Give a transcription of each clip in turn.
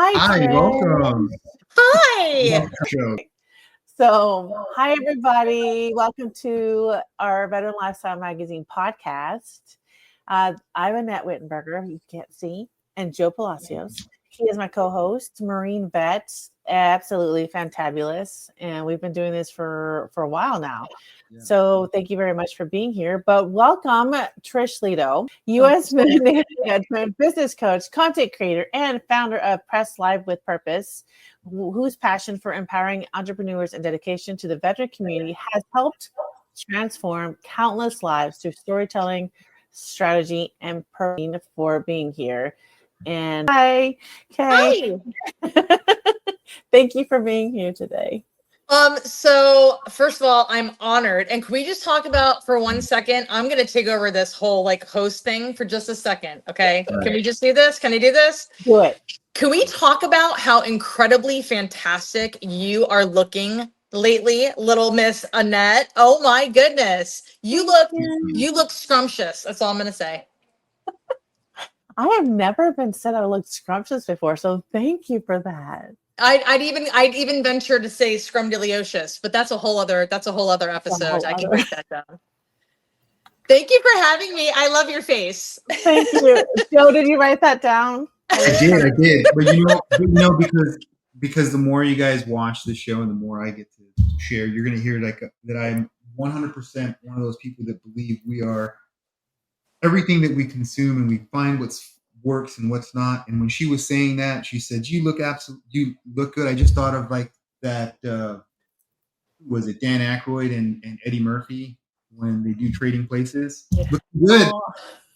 Hi, Hi, Trish. welcome. Hi. Show. So, hi, everybody. Welcome to our Veteran Lifestyle Magazine podcast. I'm Annette Wittenberger, you can't see, and Joe Palacios. He is my co-host, Marine vet, absolutely fantabulous. And we've been doing this for a while now. Yeah. So thank you very much for being here. But welcome, Trish Leto, U.S. management business coach, content creator, and founder of Press Live with Purpose, whose passion for empowering entrepreneurs and dedication to the veteran community has helped transform countless lives through storytelling, strategy, and purpose for being here. And hi, Kay. Hi. Thank you for being here today. So first of all, I'm honored. And can we just talk about for 1 second? I'm gonna take over this whole host thing for just a second. Okay. Right. Can we just do this? Can I do this? Do it. Can we talk about how incredibly fantastic you are looking lately, little Miss Annette? Oh my goodness. You look scrumptious. That's all I'm gonna say. I have never been said I looked scrumptious before, so thank you for that. I'd even venture to say scrumdiddlyocious, but that's a whole other episode. I can break that down. Thank you for having me. I love your face. Thank you. Joe, did you write that down? I did. But because the more you guys watch the show and the more I get to share, you're gonna hear that I'm 100% one of those people that believe we are everything that we consume, and we find what's works and what's not. And when she was saying that, she said, you look good. I just thought of that was it Dan Aykroyd and Eddie Murphy when they do Trading Places? Yeah. Looking good,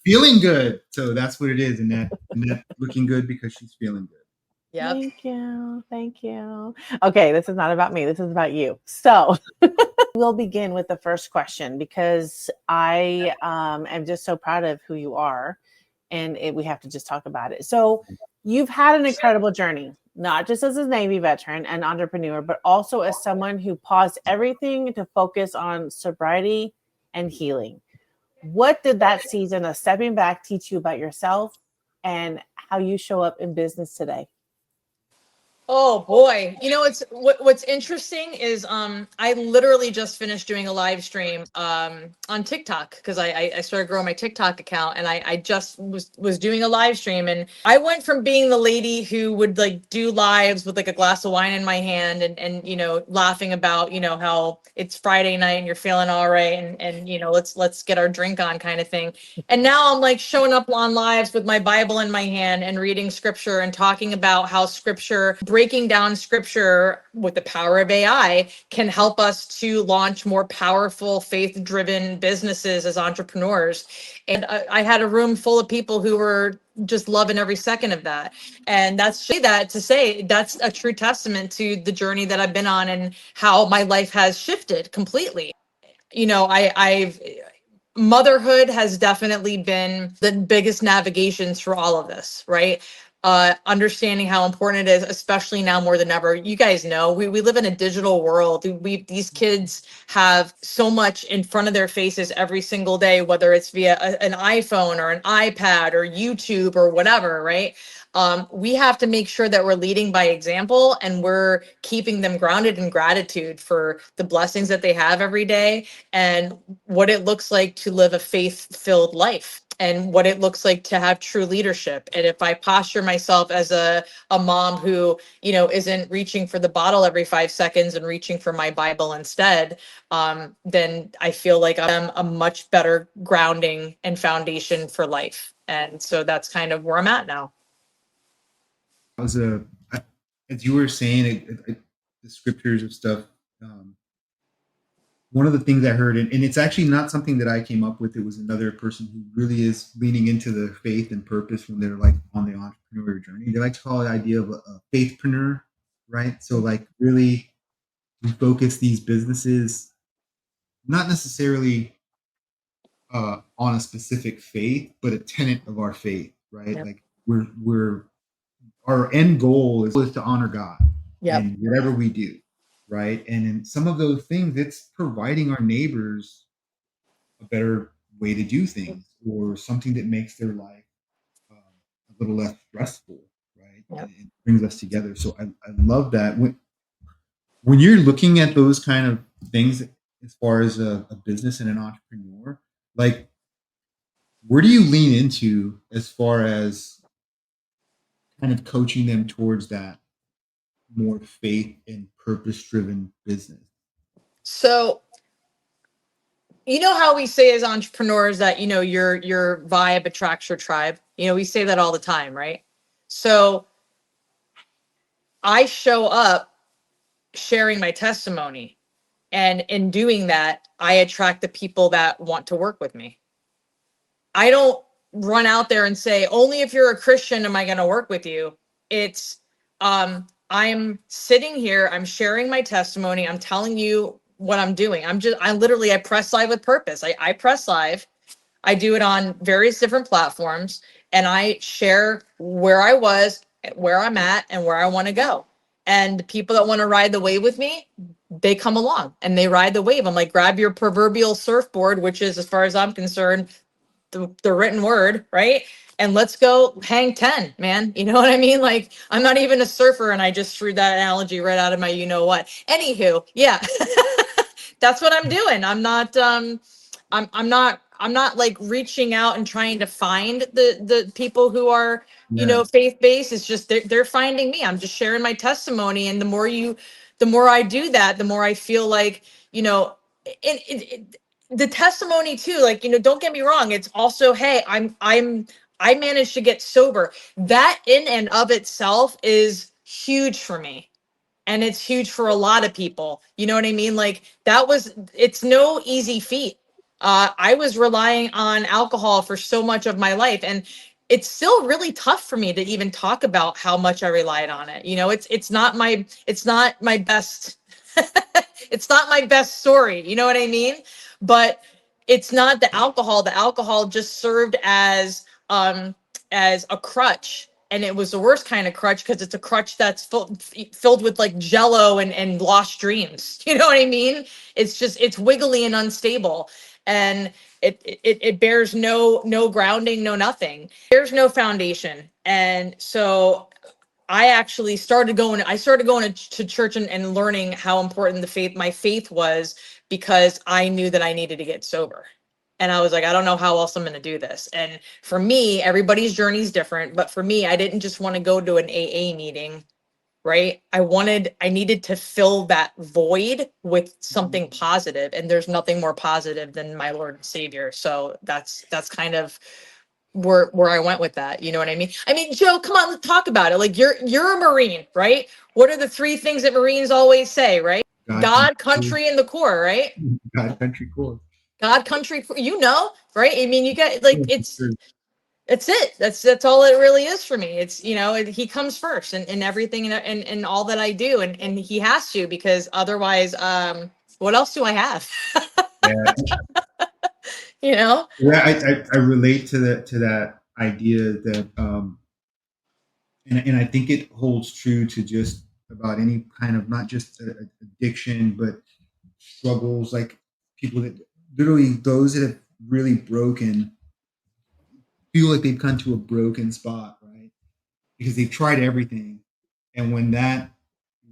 feeling good. So that's what it is, and that looking good because she's feeling good. Yep. Thank you. Okay, this is not about me. This is about you. So we'll begin with the first question because I am just so proud of who you are, and we have to just talk about it. So you've had an incredible journey, not just as a Navy veteran and entrepreneur, but also as someone who paused everything to focus on sobriety and healing. What did that season of stepping back teach you about yourself and how you show up in business today? Oh boy. What's interesting is I literally just finished doing a live stream on TikTok because I started growing my TikTok account, and I just was doing a live stream, and I went from being the lady who would do lives with a glass of wine in my hand and laughing about how it's Friday night and you're feeling all right and let's get our drink on kind of thing. And now I'm showing up on lives with my Bible in my hand and reading scripture and talking about how scripture, breaking down scripture with the power of AI, can help us to launch more powerful, faith-driven businesses as entrepreneurs. And I had a room full of people who were just loving every second of that. And that's a true testament to the journey that I've been on and how my life has shifted completely. I've motherhood has definitely been the biggest navigation through all of this, right? Understanding how important it is, especially now more than ever. You guys know we live in a digital world. These kids have so much in front of their faces every single day, whether it's via an iPhone or an iPad or YouTube or whatever, right? We have to make sure that we're leading by example and we're keeping them grounded in gratitude for the blessings that they have every day and what it looks like to live a faith-filled life and what it looks like to have true leadership. And if I posture myself as a mom who, isn't reaching for the bottle every 5 seconds and reaching for my Bible instead, then I feel like I'm a much better grounding and foundation for life. And so that's kind of where I'm at now. As you were saying, the scriptures and stuff. One of the things I heard, and it's actually not something that I came up with. It was another person who really is leaning into the faith and purpose when they're on the entrepreneurial journey. They like to call the idea of a faithpreneur, right? So really, we focus these businesses not necessarily on a specific faith, but a tenet of our faith, right? Yep. We're our end goal is to honor God in whatever we do, right? And in some of those things, it's providing our neighbors a better way to do things or something that makes their life a little less stressful, right? it brings us together. So I love that. When you're looking at those kind of things as far as a business and an entrepreneur, like where do you lean into as far as kind of coaching them towards that more faith and purpose driven business? So, you know how we say as entrepreneurs that, your vibe attracts your tribe? We say that all the time, right? So I show up sharing my testimony. And in doing that, I attract the people that want to work with me. I don't run out there and say, only if you're a Christian am I going to work with you. It's, I'm sitting here, I'm sharing my testimony, I'm telling you what I'm doing. I press live with purpose. I press live. I do it on various different platforms, and I share where I was, where I'm at, and where I want to go. And the people that want to ride the wave with me, they come along and they ride the wave. I'm like, grab your proverbial surfboard, which is, as far as I'm concerned, the written word, right? And let's go hang 10, man. You know what I mean? Like, I'm not even a surfer, and I just threw that analogy right out of my what. Anywho, yeah. That's what I'm doing. I'm not like reaching out and trying to find the people who are, faith-based. It's just they're finding me. I'm just sharing my testimony. And the more I do that, the more I feel like, the testimony too, like, don't get me wrong. It's also, hey, I managed to get sober. That in and of itself is huge for me. And it's huge for a lot of people. You know what I mean? Like, it's no easy feat. I was relying on alcohol for so much of my life, and it's still really tough for me to even talk about how much I relied on it. It's not my best it's not my best story. You know what I mean? But it's not the alcohol. The alcohol just served as a crutch, and it was the worst kind of crutch because it's a crutch that's filled with like jello and lost dreams. You know what I mean? It's wiggly and unstable, and it bears no grounding, no nothing. There's no foundation. And so I started going to church and learning how important my faith was, because I knew that I needed to get sober. And I was like, I don't know how else I'm going to do this. And for me, everybody's journey is different. But for me, I didn't just want to go to an AA meeting, right? I needed to fill that void with something positive. And there's nothing more positive than my Lord and Savior. So that's kind of where I went with that. You know what I mean? I mean, Joe, come on, let's talk about it. Like, you're a Marine, right? What are the three things that Marines always say, right? God, country, and the core, right? God, country, core. God, country, right? I mean, you get like it's it. That's all it really is for me. It's he comes first in everything and all that I do, and he has to, because otherwise, what else do I have? Yeah. Yeah, I relate to that idea that and I think it holds true to just about any kind of, not just addiction, but struggles, like people that literally, those that have really broken, feel like they've come to a broken spot, right? Because they've tried everything. And when that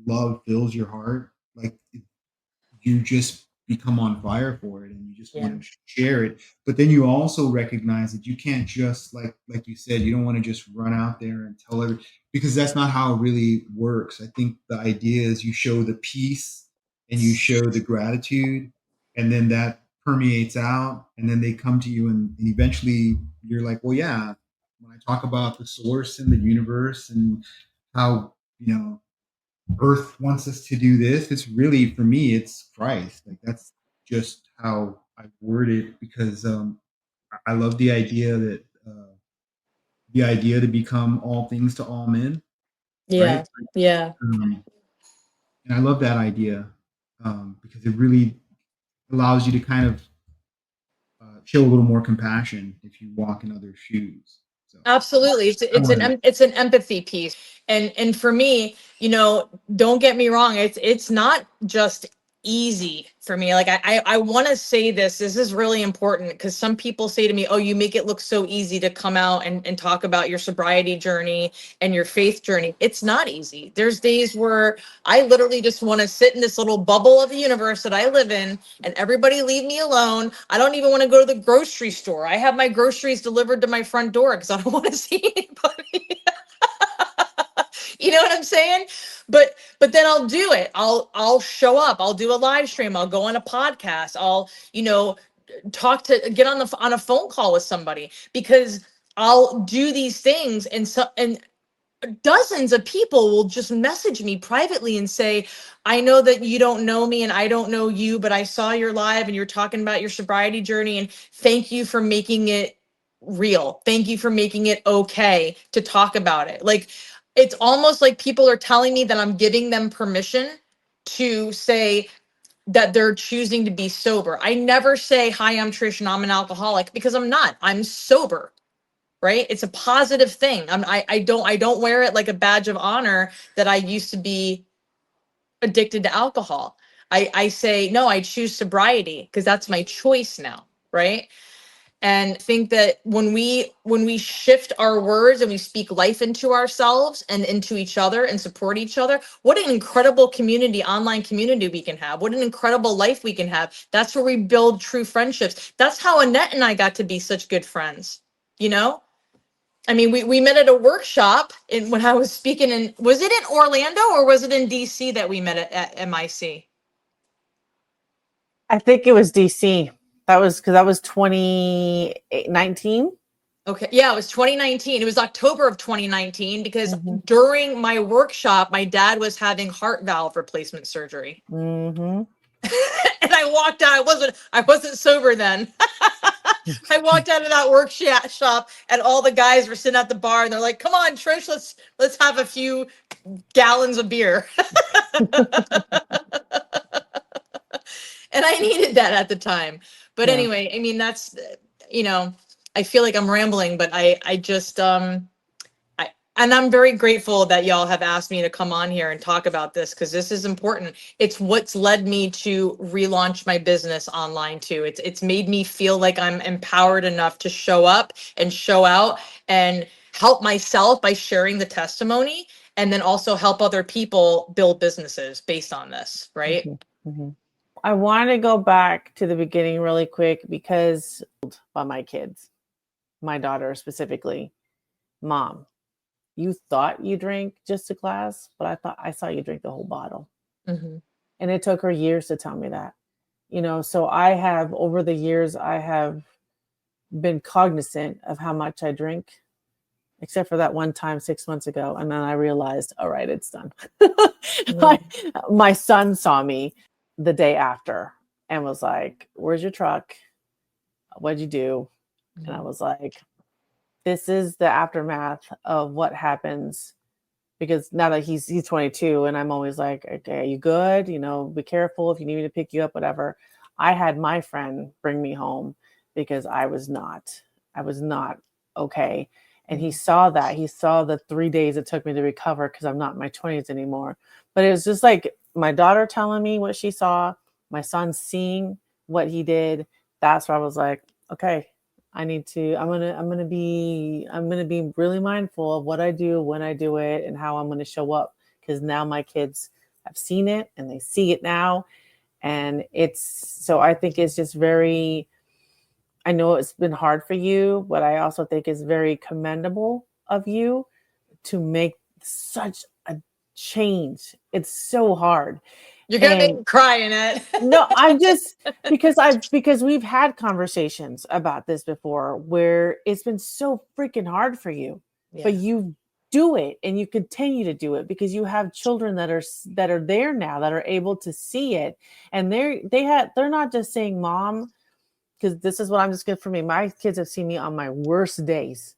love fills your heart, like you just become on fire for it, and you just want to share it. But then you also recognize that you can't just, like you said, you don't want to just run out there and tell everyone, because that's not how it really works. I think the idea is you show the peace and you show the gratitude, and then that permeates out, and then they come to you, and eventually you're like, well, yeah, when I talk about the source and the universe and how, Earth wants us to do this, it's really, for me, it's Christ. Like, that's just how I word it, because I love the idea to become all things to all men, yeah, right? yeah. And I love that idea, because it really allows you to kind of show a little more compassion if you walk in other shoes. So Absolutely. It's an empathy piece. And for me, don't get me wrong, it's not just easy for me. Like I want to say this is really important, because some people say to me, oh, you make it look so easy to come out and talk about your sobriety journey and your faith journey. It's not easy. There's days where I literally just want to sit in this little bubble of the universe that I live in, and everybody leave me alone. I don't even want to go to the grocery store. I have my groceries delivered to my front door because I don't want to see anybody. You know what I'm saying? But then I'll do it. I'll show up. I'll do a live stream. I'll go on a podcast. I'll, get on a phone call with somebody, because I'll do these things, and dozens of people will just message me privately and say, I know that you don't know me and I don't know you, but I saw your live and you're talking about your sobriety journey, and thank you for making it real. Thank you for making it okay to talk about it. Like, it's almost like people are telling me that I'm giving them permission to say that they're choosing to be sober. I never say, hi, I'm Trish and I'm an alcoholic, because I'm not. I'm sober. Right? It's a positive thing. I don't wear it like a badge of honor that I used to be addicted to alcohol. I say, no, I choose sobriety because that's my choice now. Right? And think that when we shift our words and we speak life into ourselves and into each other and support each other, what an incredible community, online community we can have. What an incredible life we can have. That's where we build true friendships. That's how Annette and I got to be such good friends. You know? I mean, we met at a workshop when I was speaking was it in Orlando or was it in DC that we met at MIC? I think it was DC. That was because that was 2019. Okay. Yeah, it was 2019. It was October of 2019, because Mm-hmm. during my workshop, my dad was having heart valve replacement surgery. Mm-hmm. And I walked out. I wasn't sober then. I walked out of that workshop and all the guys were sitting at the bar and they're like, come on, Trish, let's have a few gallons of beer. And I needed that at the time. But Yeah. anyway, I mean, that's, I feel like I'm rambling, but I just, and I'm very grateful that y'all have asked me to come on here and talk about this, because this is important. It's what's led me to relaunch my business online too. It's made me feel like I'm empowered enough to show up and show out and help myself by sharing the testimony, and then also help other people build businesses based on this, right? Mm-hmm. Mm-hmm. I want to go back to the beginning really quick, because by my kids, my daughter specifically, Mom, you thought you drank just a glass, but I saw you drink the whole bottle. Mm-hmm. And it took her years to tell me that. So I have, over the years, I have been cognizant of how much I drink, except for that one time 6 months ago. And then I realized, all right, it's done. My son saw me the day after and was like, where's your truck? What'd you do? And I was like, this is the aftermath of what happens, because now that he's 22, and I'm always like, okay, are you good? Be careful if you need me to pick you up, whatever. I had my friend bring me home because I was not okay. And he saw that. He saw the 3 days it took me to recover, because I'm not in my 20s anymore. But it was just like my daughter telling me what she saw, my son seeing what he did. That's where I was like, okay, I'm gonna be really mindful of what I do, when I do it, and how I'm gonna show up, because now my kids have seen it and they see it now. And I think it's just very, I know it's been hard for you, but I also think it's very commendable of you to make such a change. It's so hard. You're gonna make me cry, Annette. No, I'm just because we've had conversations about this before where it's been so freaking hard for you, but you do it and you continue to do it because you have children that are there now, that are able to see it, and they're not just saying, Mom, because this is what I'm just good for me. My kids have seen me on my worst days,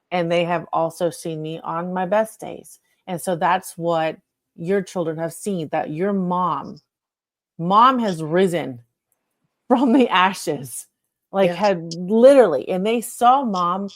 and they have also seen me on my best days, and so that's what your children have seen, that your mom has risen from the ashes, had literally, and they saw Mom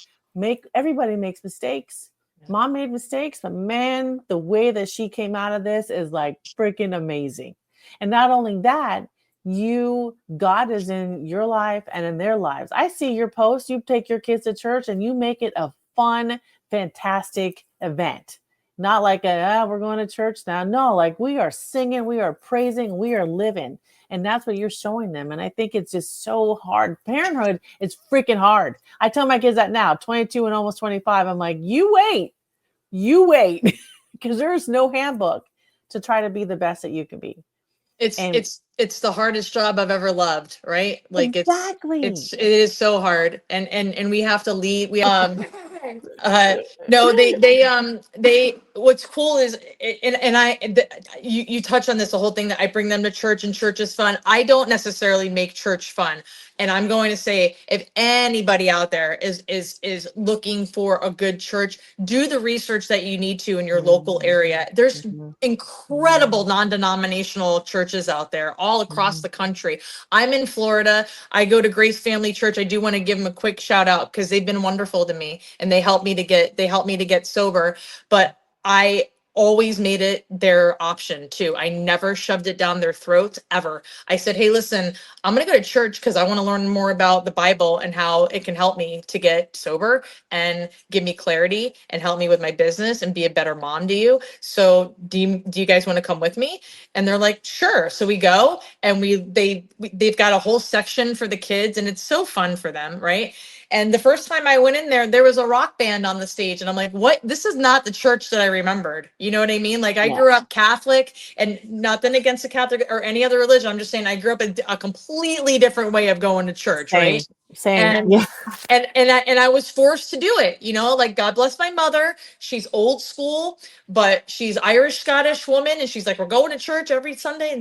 everybody makes mistakes. Mom made mistakes, but man, the way that she came out of this is like freaking amazing. And not only that, God is in your life and in their lives. I see your posts. You take your kids to church and you make it a fun, fantastic event. Not like we're going to church now. No, like we are singing, we are praising, we are living. And that's what you're showing them. And I think it's just so hard. Parenthood is freaking hard. I tell my kids that now, 22 and almost 25. I'm like, you wait, because there's no handbook to try to be the best that you can be. It's the hardest job I've ever loved, right? Like exactly. it is so hard. And we have to lead. No, they what's cool is, you touch on this, the whole thing that I bring them to church and church is fun. I don't necessarily make church fun. And I'm going to say, if anybody out there is looking for a good church, do the research that you need to in your local area. There's incredible non-denominational churches out there all across the country. I'm in Florida. I go to Grace Family Church. I do want to give them a quick shout out because they've been wonderful to me and they helped me to get sober. But I always made it their option too. I never shoved it down their throats ever. I said, hey, listen, I'm going to go to church because I want to learn more about the Bible and how it can help me to get sober and give me clarity and help me with my business and be a better mom to you. So do you guys want to come with me? And they're like, sure. So we go and they've got a whole section for the kids and it's so fun for them. Right. And the first time I went in there was a rock band on the stage. And I'm like, what? This is not the church that I remembered. You know what I mean? Like I grew up Catholic, and nothing against the Catholic or any other religion. I'm just saying I grew up a completely different way of going to church, right? Same. And I was forced to do it, like God bless my mother. She's old school, but she's Irish Scottish woman. And she's like, we're going to church every Sunday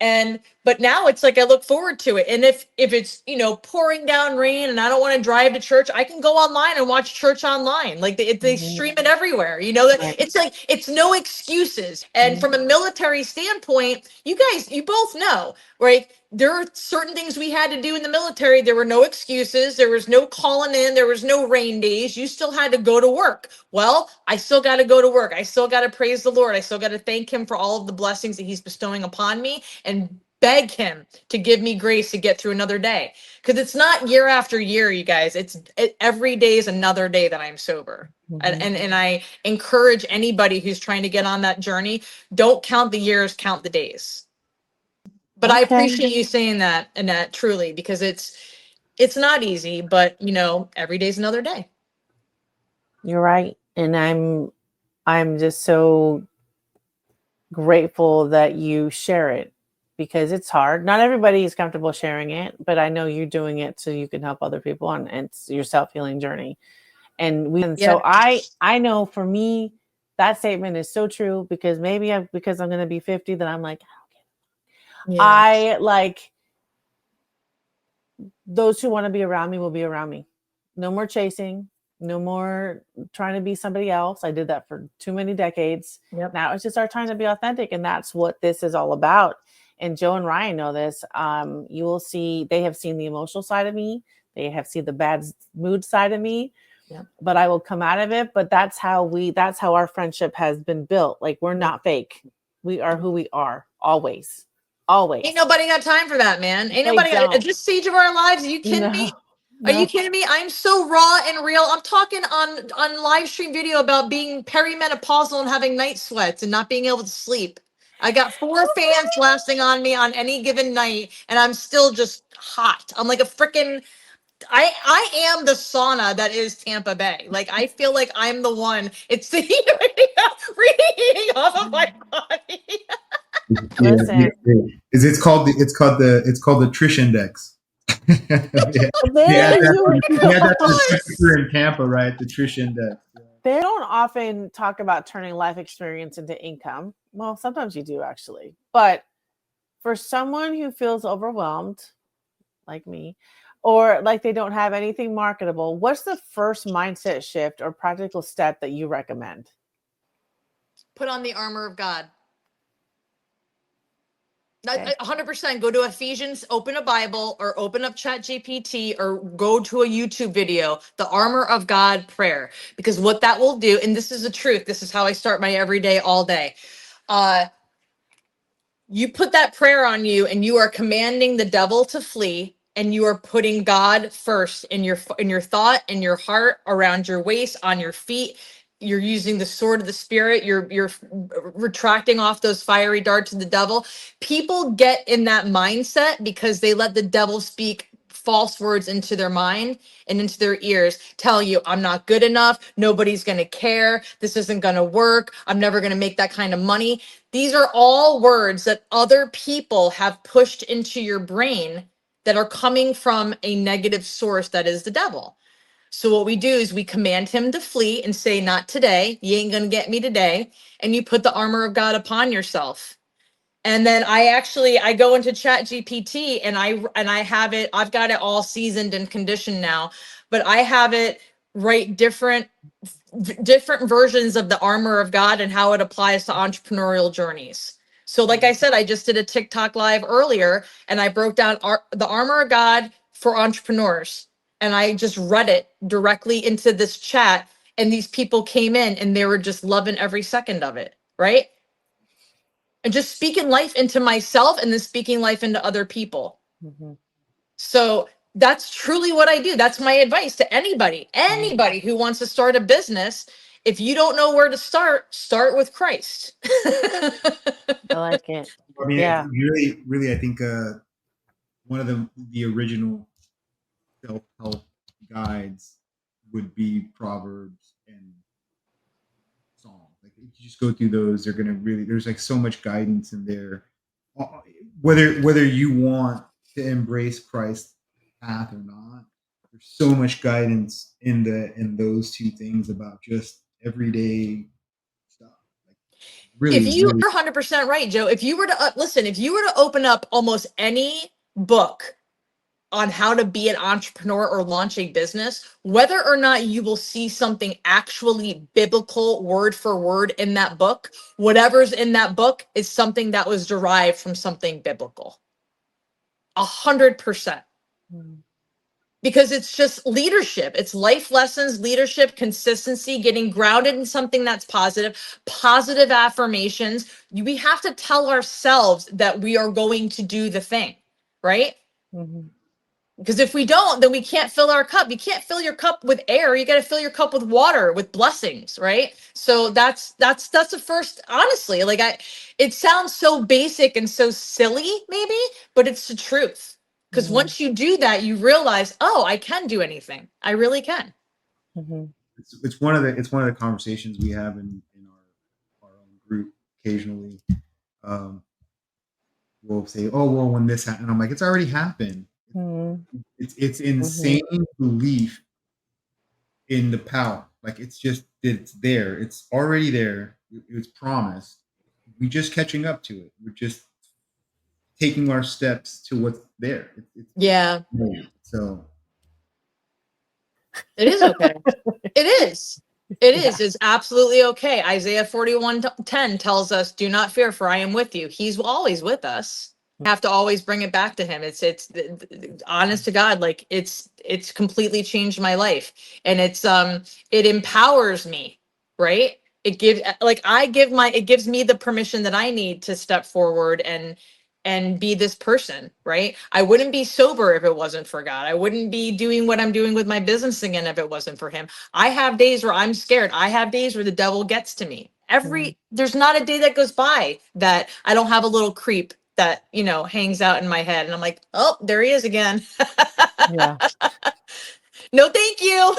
and but now it's like, I look forward to it. And if it's, pouring down rain and I don't want to drive to church, I can go online and watch church online. Like they stream it everywhere, it's like, it's no excuses. And from a military standpoint, you both know, right? There are certain things we had to do in the military. There were no excuses. There was no calling in. There was no rain days. You still had to go to work. Well, I still got to go to work. I still got to praise the Lord. I still got to thank him for all of the blessings that he's bestowing upon me and beg him to give me grace to get through another day. Because it's not year after year, you guys. Every day is another day that I'm sober. And I encourage anybody who's trying to get on that journey, don't count the years, count the days. But I appreciate you saying that, Annette, truly, because it's not easy, but every day's another day. You're right. And I'm just so grateful that you share it, because it's hard. Not everybody is comfortable sharing it, but I know you're doing it so you can help other people on it's your self-healing journey. So I know for me, that statement is so true, because because I'm going to be 50, that I'm like, I like those who want to be around me will be around me. No more chasing, no more trying to be somebody else. I did that for too many decades. Now it's just our time to be authentic. And that's what this is all about. And Joe and Ryan know this. You will see, they have seen the emotional side of me. They have seen the bad mood side of me, but I will come out of it. But that's how our friendship has been built. Like, we're not fake. We are who we are always. Ain't nobody got time for that, man. Ain't nobody at this stage of our lives. Are you kidding me? Are you kidding me? I'm so raw and real. I'm talking on live stream video about being perimenopausal and having night sweats and not being able to sleep. I got 4 fans blasting on me on any given night, and I'm still just hot. I'm like a freaking. I am the sauna that is Tampa Bay. Like, I feel like I'm the one. It's the heat reading off of my body. Listen, it's called the Trish Index. That's in Tampa, right? The Trish Index. They don't often talk about turning life experience into income. Well, sometimes you do, actually. But for someone who feels overwhelmed, like me, or like they don't have anything marketable, what's the first mindset shift or practical step that you recommend? Put on the armor of God. 100%. Go to Ephesians, open a Bible, or open up ChatGPT, or go to a YouTube video, the armor of God prayer. Because what that will do, and this is the truth, this is how I start my everyday all day. you put that prayer on you, and you are commanding the devil to flee, and you are putting God first in your thought, in your heart, around your waist, on your feet. You're using the sword of the spirit. You're retracting off those fiery darts of the devil. People get in that mindset because they let the devil speak false words into their mind and into their ears, telling you, I'm not good enough, nobody's going to care, this isn't going to work, I'm never going to make that kind of money. These are all words that other people have pushed into your brain that are coming from a negative source, that is the devil. So what we do is we command him to flee and say, not today, you ain't going to get me today. And you put the armor of God upon yourself. And then I go into Chat GPT, and I have it, I've got it all seasoned and conditioned now, but I have it write different versions of the armor of God and how it applies to entrepreneurial journeys. So like I said, I just did a TikTok live earlier, and I broke down the armor of God for entrepreneurs, and I just read it directly into this chat, and these people came in and they were just loving every second of it, right? And just speaking life into myself and then speaking life into other people. Mhm. So that's truly what I do. That's my advice to anybody who wants to start a business. If you don't know where to start with Christ. I like it. I mean, Yeah. really, I think one of the original self-help guides would be Proverbs and Psalms. Like if you just go through those, they're gonna really, there's like so much guidance in there. Whether you want to embrace Christ's path or not, there's so much guidance in those two things about just everyday stuff. Like If really, you really. are 100% right, Joe, if you were to listen, if you were to open up almost any book on how to be an entrepreneur or launch a business, whether or not you will see something actually biblical word for word in that book, whatever's in that book is something that was derived from something biblical. 100%. Mm. Because it's just leadership. It's life lessons, leadership, consistency, getting grounded in something that's positive affirmations. We have to tell ourselves that we are going to do the thing, right? Mhm. Because if we don't, then we can't fill our cup. You can't fill your cup with air. You got to fill your cup with water, with blessings, right? So that's the first, honestly, it sounds so basic and so silly maybe, but it's the truth. Because Mhm. once you do that, you realize, oh, I can do anything. I really can. Mhm. It's one of the conversations we have in our own group occasionally. Um, we'll say, "Oh well, when this happened," I'm like, "It's already happened." Mhm. It's insane belief in the power. Like it's there. It's already there. It's promised. We're just catching up to it. We're just taking our steps to what's there. Yeah, So it is okay. It is. It is. It's absolutely okay. Isaiah 41:10 tells us, do not fear, for I am with you. He's always with us. Have to always bring it back to him. It's honest to God, like it's completely changed my life. And it empowers me, right? It gives it gives me the permission that I need to step forward and be this person, right? I wouldn't be sober if it wasn't for God. I wouldn't be doing what I'm doing with my business again if it wasn't for him. I have days where I'm scared. I have days where the devil gets to me. There's not a day that goes by that I don't have a little creep that, hangs out in my head. And I'm like, oh, there he is again. Yeah. No, thank you.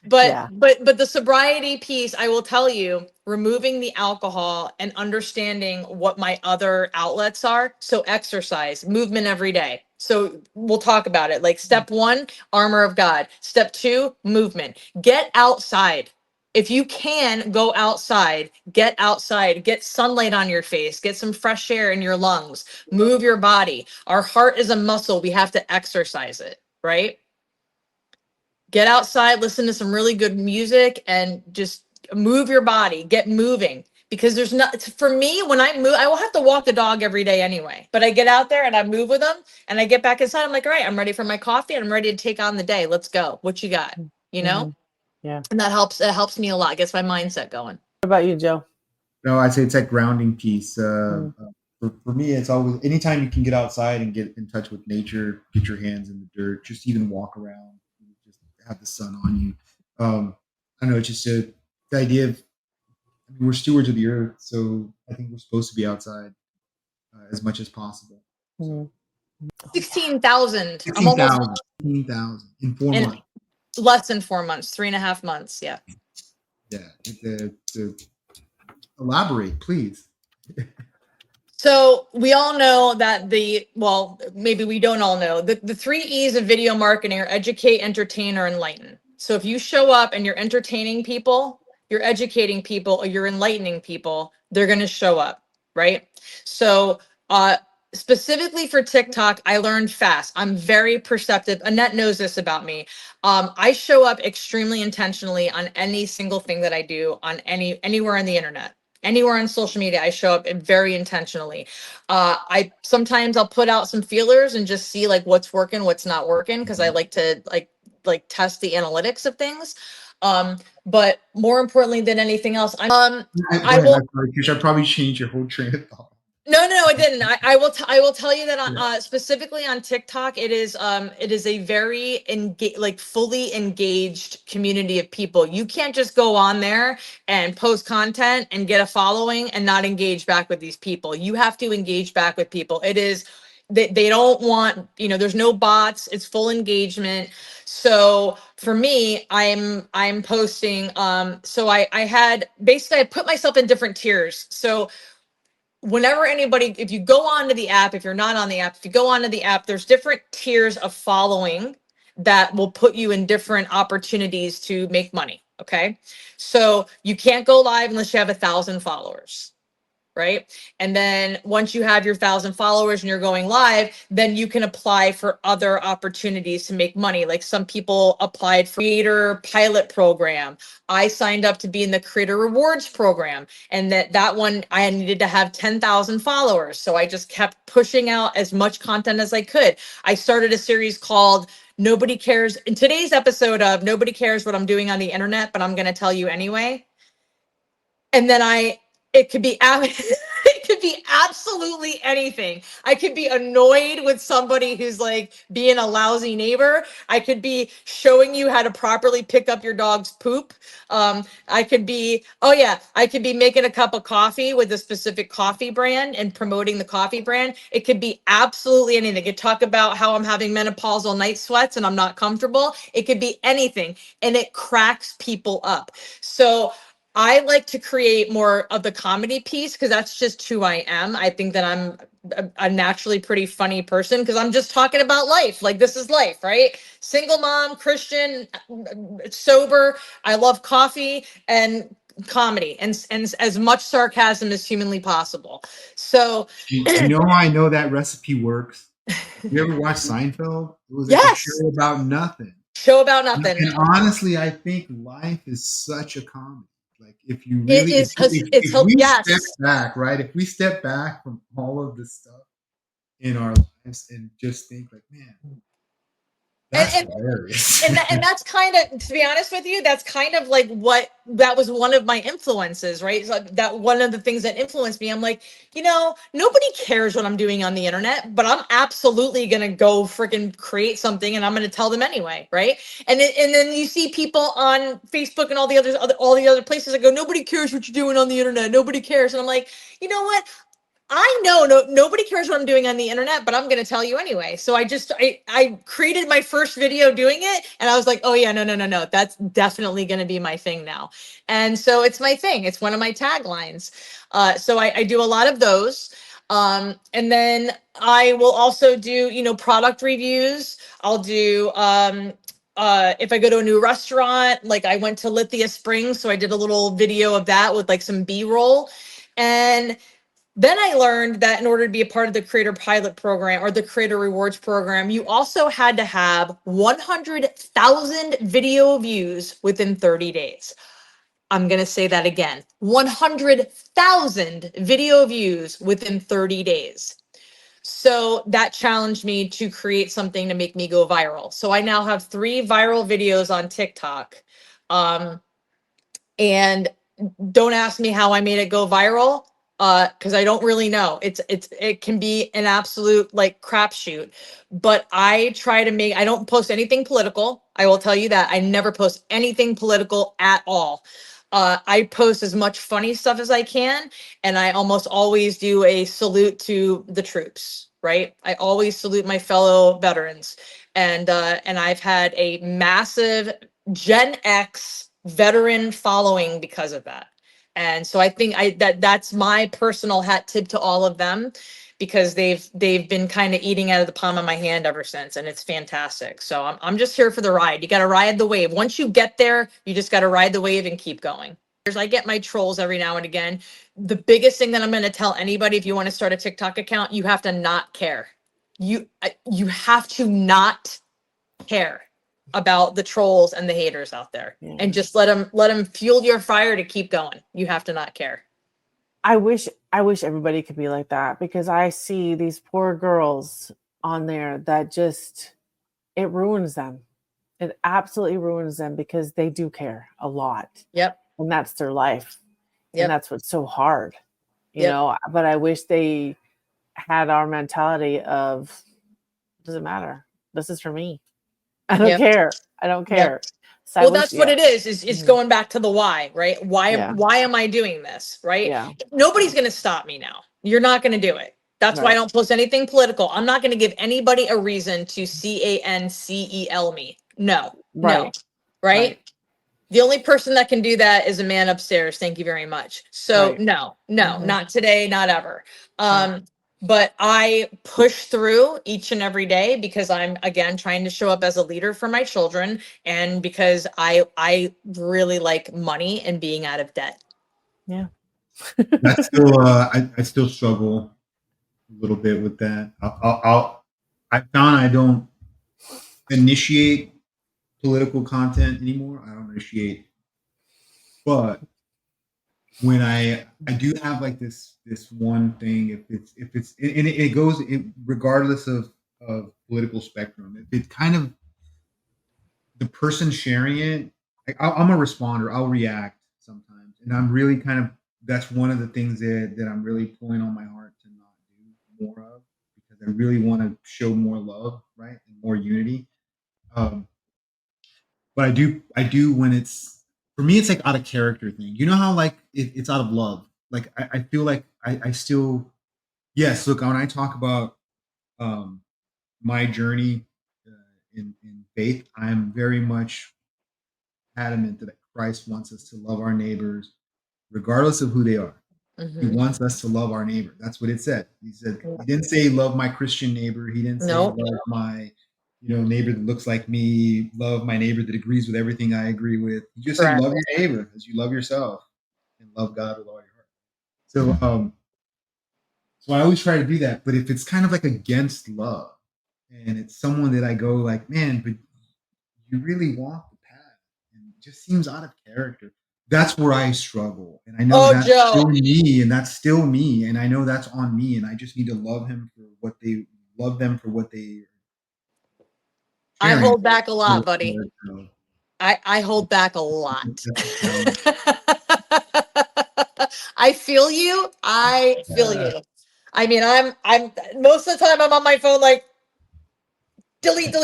But Yeah. but the sobriety piece, I will tell you, removing the alcohol and understanding what my other outlets are. So exercise, movement every day. So we'll talk about it. Like step 1, armor of God. Step 2, movement. Get outside. If you can go outside, get sunlight on your face, get some fresh air in your lungs, move your body. Our heart is a muscle. We have to exercise it, right? Get outside, listen to some really good music, and just move your body, get moving. Because there's not, for me, when I move, I will have to walk the dog every day anyway. But I get out there and I move with them and I get back inside. I'm like, all right, I'm ready for my coffee and I'm ready to take on the day. Let's go. What you got? Mhm. Yeah. And that helps me a lot, gets my mindset going. What about you, Joe? No, I'd say it's that grounding piece. For me, it's always anytime you can get outside and get in touch with nature, get your hands in the dirt, just even walk around, just have the sun on you. I don't know, it's just the idea of, I mean, we're stewards of the earth, so I think we're supposed to be outside as much as possible. So, 16,000. I'm 16,000, almost 16,000 in 4 months. Less than 4 months, 3.5 months. Yeah. Yeah. Elaborate, please. So we all know that maybe we don't all know the 3 E's of video marketing are educate, entertain, or enlighten. So if you show up and you're entertaining people, you're educating people, or you're enlightening people, they're going to show up, right? So specifically for TikTok, I learned fast. I'm very perceptive. Annette knows this about me. I show up extremely intentionally on any single thing that I do on anywhere on the internet. Anywhere on social media, I show up very intentionally. I sometimes I'll put out some feelers and just see like what's working, what's not working, because I like to like test the analytics of things. But more importantly than anything else, I will. I probably changed your whole train of thought. No, I didn't. I will tell you that on, specifically on TikTok, it is a very fully engaged community of people. You can't just go on there and post content and get a following and not engage back with these people. You have to engage back with people. It is they don't want, there's no bots, it's full engagement. So for me, I'm posting so I had basically I put myself in different tiers. So whenever anybody, if you go onto the app, if you're not on the app, if you go onto the app, there's different tiers of following that will put you in different opportunities to make money. Okay. So you can't go live unless you have 1,000 followers. Right. And then once you have your 1,000 followers and you're going live, then you can apply for other opportunities to make money. Like some people applied for creator pilot program. I signed up to be in the creator rewards program, and that one I needed to have 10,000 followers. So I just kept pushing out as much content as I could. I started a series called Nobody Cares. In today's episode of Nobody Cares What I'm Doing on the Internet, but I'm going to tell you anyway. And then it could be it could be absolutely anything. I could be annoyed with somebody who's like being a lousy neighbor. I could be showing you how to properly pick up your dog's poop. I could be making a cup of coffee with a specific coffee brand and promoting the coffee brand. It could be absolutely anything. It could talk about how I'm having menopausal night sweats and I'm not comfortable. It could be anything, and it cracks people up. So I like to create more of the comedy piece because that's just who I am. I think that I'm a naturally pretty funny person because I'm just talking about life. Like, this is life, right? Single mom, Christian, sober. I love coffee and comedy and as much sarcasm as humanly possible. So, I know that recipe works. You ever watch Seinfeld? It was like a show about nothing. And honestly, I think life is such a comedy. Like, if you really, if we step back, right? If we step back from all of this stuff in our lives and just think like, man, that's hilarious. And that's kind of, to be honest with you, that's kind of like that was one of my influences, right? So that one of the things that influenced me, I'm like, nobody cares what I'm doing on the internet, but I'm absolutely going to go freaking create something and I'm going to tell them anyway. Right. And then you see people on Facebook and all the other places that go, nobody cares what you're doing on the internet. Nobody cares. And I'm like, you know what? I know nobody cares what I'm doing on the internet, but I'm going to tell you anyway. So I created my first video doing it, and I was like, oh yeah, no. That's definitely going to be my thing now. And so it's my thing. It's one of my taglines. So I do a lot of those. And then I will also do, product reviews. I'll do, if I go to a new restaurant, like I went to Lithia Springs, so I did a little video of that with like some B-roll. And then I learned that in order to be a part of the creator pilot program or the creator rewards program, you also had to have 100,000 video views within 30 days. I'm going to say that again. 100,000 video views within 30 days. So that challenged me to create something to make me go viral. So I now have 3 viral videos on TikTok. And don't ask me how I made it go viral, because I don't really know. It can be an absolute like crapshoot, but I try to make. I don't post anything political. I will tell you that I never post anything political at all. I post as much funny stuff as I can, and I almost always do a salute to the troops. Right? I always salute my fellow veterans, and I've had a massive Gen X veteran following because of that. And so I think that's my personal hat tip to all of them, because they've been kind of eating out of the palm of my hand ever since, and it's fantastic. So I'm just here for the ride. You got to ride the wave. Once you get there, you just got to ride the wave and keep going. I get my trolls every now and again. The biggest thing that I'm going to tell anybody, if you want to start a TikTok account, you have to not care. You have to not care about the trolls and the haters out there, and just let them fuel your fire to keep going. You have to not care. I wish everybody could be like that, because I see these poor girls on there that just, it ruins them. It absolutely ruins them, because they do care a lot. Yep. And that's their life. Yep. And that's what's so hard, you Yep. know, but I wish they had our mentality of, doesn't matter. This is for me. I don't Yep. care. I don't care. Yep. So Well, that's what it is. It's Mhm. going back to the why, right? Why Yeah. why am I doing this, right? Yeah. Nobody's going to stop me now. You're not going to do it. That's why I Right. don't post anything political. I'm not going to give anybody a reason to cancel me. No. No. Right. Right? The only person that can do that is a man upstairs. Thank you very much. So Right. no, Mhm. not today, not ever. Yeah. But I push through each and every day, because I'm again trying to show up as a leader for my children, and because I really like money and being out of debt. Yeah. That's still I still struggle a little bit with that. I found I don't initiate political content anymore. I don't initiate, but when I do have like this one thing, if it's and it goes regardless of political spectrum. If it kind of, the person sharing it, like I'm a responder. I'll react sometimes, and I'm really kind of, that's one of the things that I'm really pulling on my heart to not do more of, because I really want to show more love, right, and more unity. Um, but I do when it's, for me, it's like out of character thing. You know how like it's out of love. Like I feel like I still, yes. Look, when I talk about um, my journey in faith, I'm very much adamant that Christ wants us to love our neighbors regardless of who they are. He wants us to love our neighbor. That's what it said. He said, he didn't say love my Christian neighbor. He didn't say Nope. love my, neighbor that looks like me, love my neighbor that agrees with everything I agree with. He just said Correct. love your neighbor as you love yourself, and love God with all your heart. So I always try to do that. But if it's kind of like against love, and it's someone that I go like, man, but you really walk the path, and it just seems out of character. That's where I struggle, and I know that's Joe. still me, and that's still me, and I know that's on me, and I just need to love them for what they I sharing. hold back a lot, buddy. I hold back a lot. I feel you. I feel you. I mean, I'm most of the time I'm on my phone like delete. I'm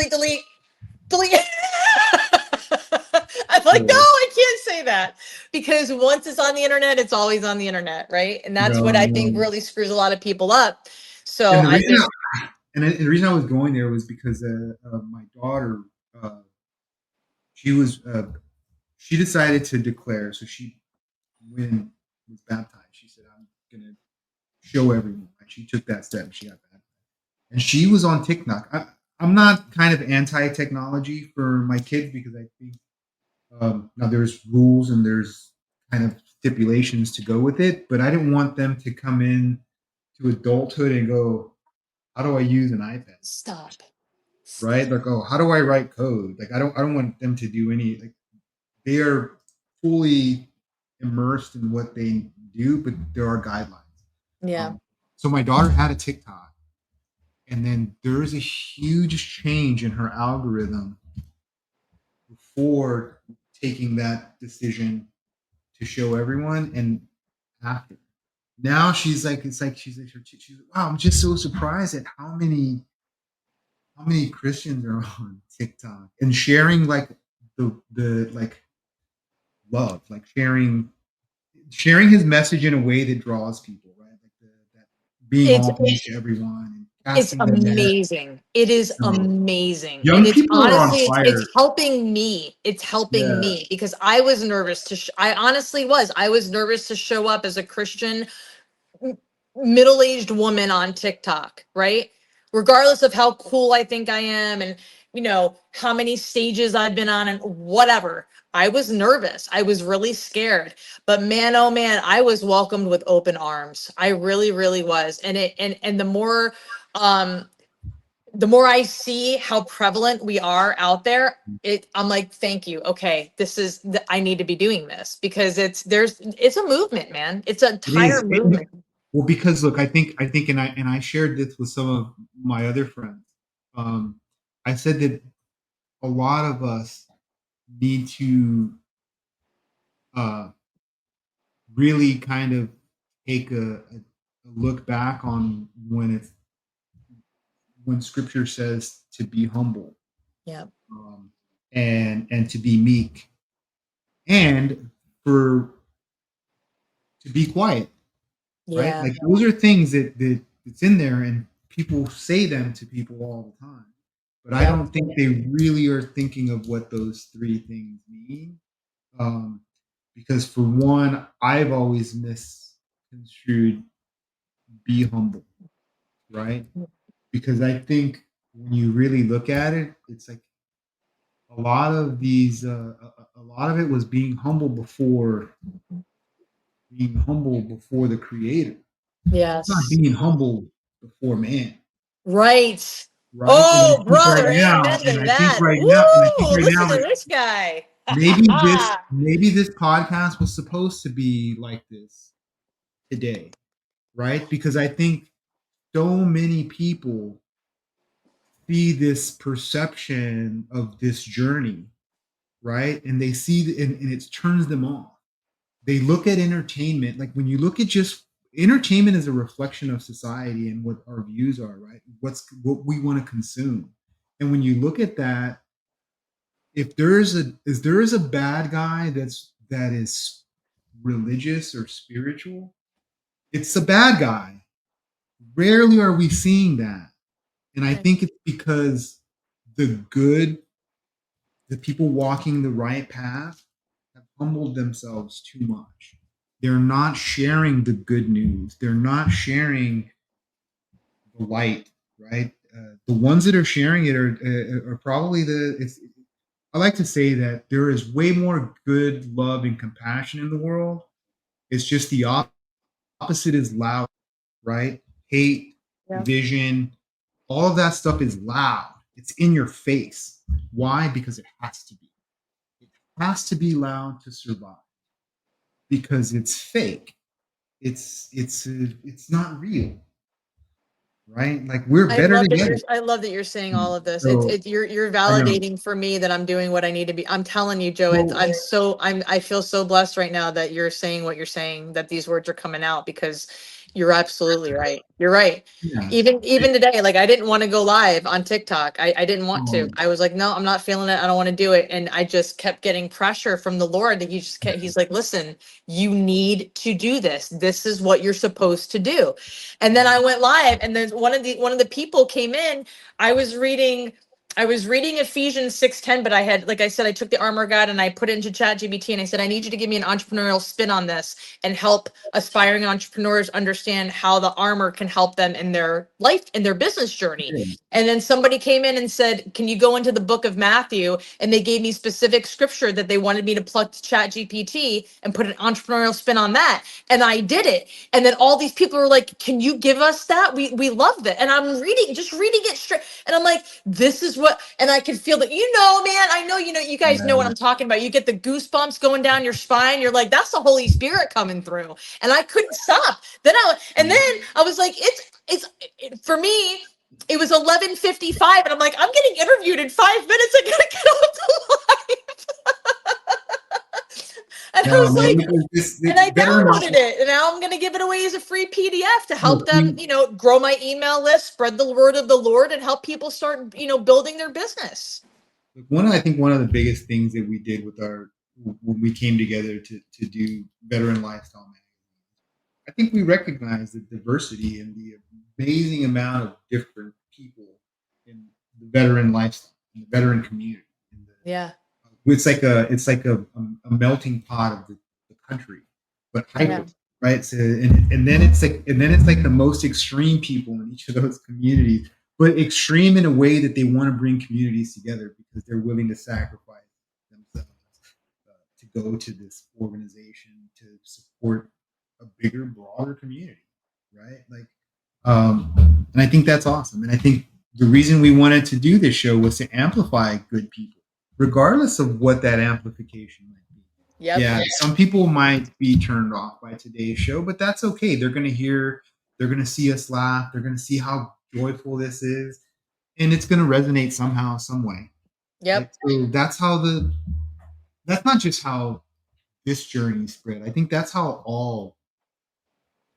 like, no, I can't say that, because once it's on the internet, it's always on the internet, right? And that's what I think really screws a lot of people up. So The reason I was going there was because my daughter, she decided to declare. So she, when was baptized, she said, "I'm gonna show everyone." Right? She took that step. And she got baptized, and she was on TikTok. I'm not kind of anti-technology for my kids, because I think now there's rules and there's kind of stipulations to go with it, but I didn't want them to come in to adulthood and go, "How do I use an iPad?" stop. Right? Like, "Oh, how do I write code?" Like, I don't want them to do any, like, they are fully immersed in what they do, but there are guidelines. Yeah. So my daughter had a TikTok, and then there is a huge change in her algorithm before taking that decision to show everyone. And after now she's like, she's like, wow, I'm just so surprised at how many Christians are on TikTok and sharing like the like love, like sharing his message in a way that draws people, right? Like that being It's all things to everyone and it's casting the net. amazing. It is So amazing. And young it's people are on honestly, it's fire. helping me. It's helping Yeah. me because I was nervous I honestly was. I was nervous to show up as a Christian middle-aged woman on TikTok, right? Regardless of how cool I think I am and how many stages I've been on and whatever. I was nervous. I was really scared. But man, oh man, I was welcomed with open arms. I really, really was. And the more I see how prevalent we are out there, I'm like, thank you. Okay, I need to be doing this because it's a movement, man. It's an It is. entire movement. Well, because look, I think, and I shared this with some of my other friends. Um, I said that a lot of us need to uh, really kind of take a look back on when Scripture says to be humble, Yeah. and to be meek, and for to be quiet, right? Yeah. Like those are things that's in there, and people say them to people all the time. But I Yeah. don't think they really are thinking of what those three things mean. Um, because for one, I've always misconstrued be humble, right? Because I think when you really look at it, it's like a lot of a lot of it was being humble before the Creator. It's not Yes. being humble before man, Right. right? Oh, brother, amen to that. And I think Woo! right Listen now to that this guy. maybe this podcast was supposed to be like this today, right? Because I think so many people see this perception of this journey, right? And they see and it turns them off. They look at entertainment, like when you look at just entertainment is a reflection of society and what our views are, right? What we want to consume. And when you look at that, if there is a bad guy that is religious or spiritual, it's a bad guy. Rarely are we seeing that. And I think it's because the good, the people walking the right path have humbled themselves too much. They're not sharing the good news. They're not sharing the light, right? The ones that are sharing it are probably I like to say that there is way more good, love, and compassion in the world. It's just the opposite is loud, right? Hate, Yeah. division, all of that stuff is loud. It's in your face. Why? Because it has to be. It has to be loud to survive because it's fake. It's not real, right? Like we're better together. I love that you're saying all of this. So You're I know. validating for me that I'm doing what I need to be. I'm telling you, Joe, Well, I feel so blessed right now that you're saying what you're saying, that these words are coming out because you're absolutely right. You're right. yeah. Even today, like I didn't want to go live on TikTok. I didn't want to. Um, I was like, no, I'm not feeling it. I don't want to do it. And I just kept getting pressure from the Lord that he's like, listen, you need to do this. This is what you're supposed to do. And then I went live, and then one of the people came in. I was reading Ephesians 6:10, but I had, like I said, I took the armor of God and I put it into ChatGPT and I said, I need you to give me an entrepreneurial spin on this and help aspiring entrepreneurs understand how the armor can help them in their life, in their business journey. And then somebody came in and said, can you go into the book of Matthew? And they gave me specific scripture that they wanted me to plug to ChatGPT and put an entrepreneurial spin on that. And I did it. And then all these people were like, can you give us that? We love that. And I'm just reading it straight. And I'm like, this is what, and I can feel that, man, I know, you guys know what I'm talking about. You get the goosebumps going down your spine. You're like, that's the Holy Spirit coming through. And I couldn't stop. Then I was like, for me, it was 11:55 and I'm like, I'm getting interviewed in 5 minutes. I gotta get off the line. I was man, like, because and I veteran life. downloaded it, and now I'm going to give it away as a free PDF to help Look, them, grow my email list, spread the word of the Lord, and help people start, building their business. I think one of the biggest things that we did with when we came together to do veteran lifestyle magazine, I think we recognized the diversity and the amazing amount of different people in the veteran lifestyle, in the veteran community. Yeah. It's like a melting pot of the country, but hyper, right? So and then it's like the most extreme people in each of those communities, but extreme in a way that they want to bring communities together because they're willing to sacrifice themselves to go to this organization to support a bigger, broader community, right? Like, and I think that's awesome. And I think the reason we wanted to do this show was to amplify good people, regardless of what that amplification might be. Yep. Yeah, some people might be turned off by today's show, but that's okay. They're going to see us laugh. They're going to see how joyful this is, and it's going to resonate somehow, some way. Yep. Right? So that's not just how this journey spread. I think that's how all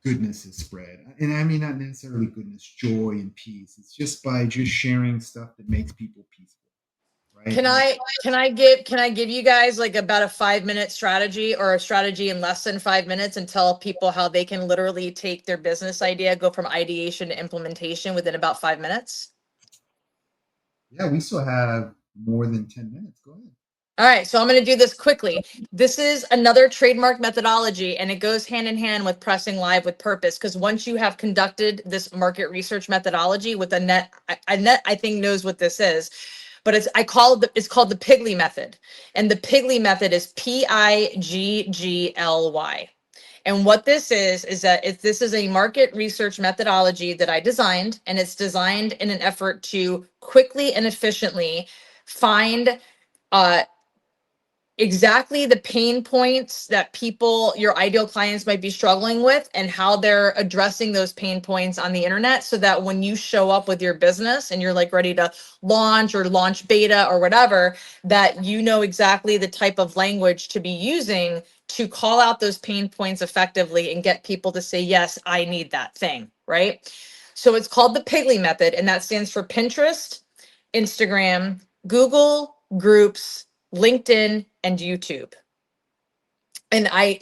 goodness is spread. And I mean, not necessarily goodness, joy and peace. It's just by just sharing stuff that makes people peaceful. Right? Can I give you guys like about a 5-minute strategy or a strategy in less than 5 minutes and tell people how they can literally take their business idea, go from ideation to implementation within about 5 minutes? Yeah, we still have more than 10 minutes. Go ahead. All right, so I'm going to do this quickly. This is another trademark methodology, and it goes hand in hand with pressing live with purpose. Because once you have conducted this market research methodology with Annette I think knows what this is, but it's called the Piggly method, and the Piggly method is Piggly. And what this is that this is a market research methodology that I designed, and it's designed in an effort to quickly and efficiently find exactly the pain points that your ideal clients might be struggling with, and how they're addressing those pain points on the internet, so that when you show up with your business and you're like ready to launch or launch beta or whatever, that you know exactly the type of language to be using to call out those pain points effectively and get people to say, yes, I need that thing, right? So it's called the Piggly method, and that stands for Pinterest, Instagram, Google, Groups, LinkedIn, and YouTube. And I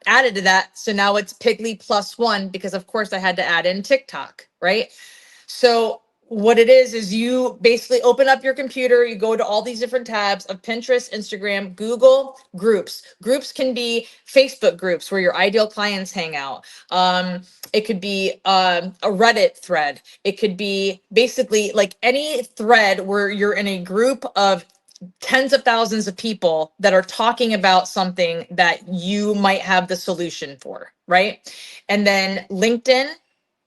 added to that. So now it's Piggly +1, because of course I had to add in TikTok, right? So what it is you basically open up your computer, you go to all these different tabs of Pinterest, Instagram, Google, Groups. Groups can be Facebook groups where your ideal clients hang out. It could be a Reddit thread. It could be basically like any thread where you're in a group of tens of thousands of people that are talking about something that you might have the solution for, right? And then LinkedIn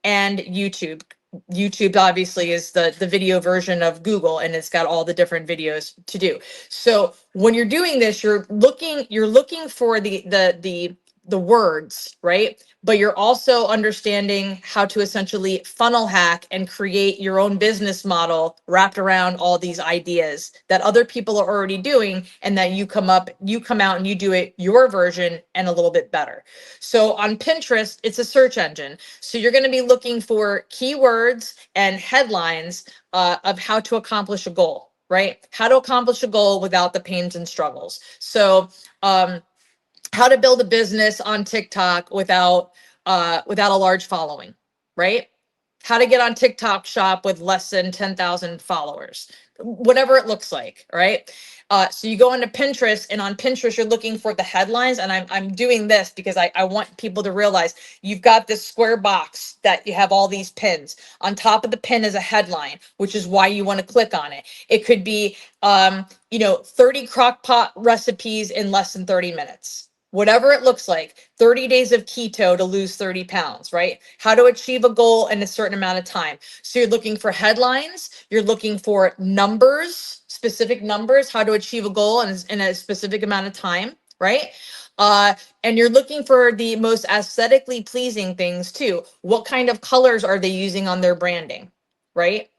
and YouTube. YouTube obviously is the video version of Google, and it's got all the different videos to do. So when you're doing this, you're looking for the words, right? But you're also understanding how to essentially funnel hack and create your own business model wrapped around all these ideas that other people are already doing, and that you come out and you do it your version and a little bit better. So on Pinterest, it's a search engine. So you're going to be looking for keywords and headlines of how to accomplish a goal, right? How to accomplish a goal without the pains and struggles. So how to build a business on TikTok without a large following, right? How to get on TikTok shop with less than 10,000 followers, whatever it looks like, right? So you go into Pinterest, and on Pinterest, you're looking for the headlines. And I'm doing this because I want people to realize you've got this square box that you have all these pins. On top of the pin is a headline, which is why you want to click on it. It could be, 30 crock pot recipes in less than 30 minutes. Whatever it looks like, 30 days of keto to lose 30 pounds, right? How to achieve a goal in a certain amount of time. So you're looking for headlines, you're looking for numbers, specific numbers, how to achieve a goal in a specific amount of time, right? And you're looking for the most aesthetically pleasing things too. What kind of colors are they using on their branding, right?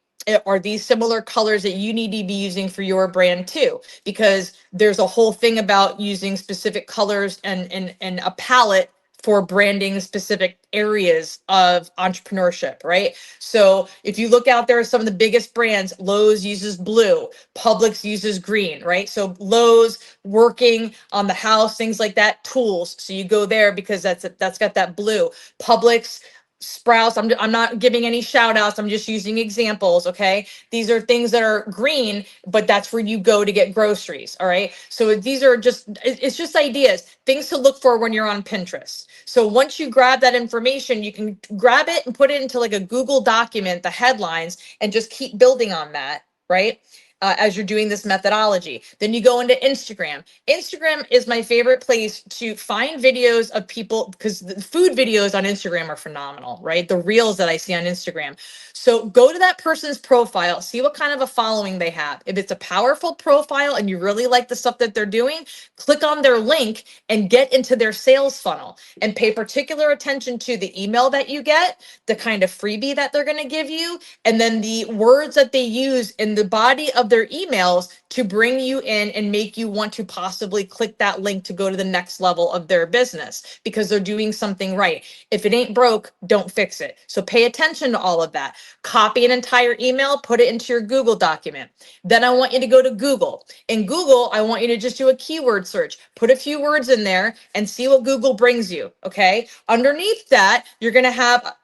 are these similar colors that you need to be using for your brand too? Because there's a whole thing about using specific colors and a palette for branding specific areas of entrepreneurship, right? So if you look out there, some of the biggest brands, Lowe's uses blue, Publix uses green, right? So Lowe's, working on the house, things like that, tools. So you go there because that's got that blue. Publix, Sprouts, I'm not giving any shout outs. I'm just using examples. Okay. These are things that are green, but that's where you go to get groceries. All right. So these are just, it's just ideas, things to look for when you're on Pinterest. So once you grab that information, you can grab it and put it into like a Google document, the headlines, and just keep building on that. Right. As you're doing this methodology. Then you go into Instagram. Instagram is my favorite place to find videos of people because the food videos on Instagram are phenomenal, right? The reels that I see on Instagram. So go to that person's profile, see what kind of a following they have. If it's a powerful profile and you really like the stuff that they're doing, click on their link and get into their sales funnel and pay particular attention to the email that you get, the kind of freebie that they're going to give you, and then the words that they use in the body of their emails to bring you in and make you want to possibly click that link to go to the next level of their business because they're doing something right. If it ain't broke, don't fix it. So pay attention to all of that. Copy an entire email, put it into your Google document. Then I want you to go to Google. In Google, I want you to just do a keyword search. Put a few words in there and see what Google brings you, okay? Underneath that, you're going to have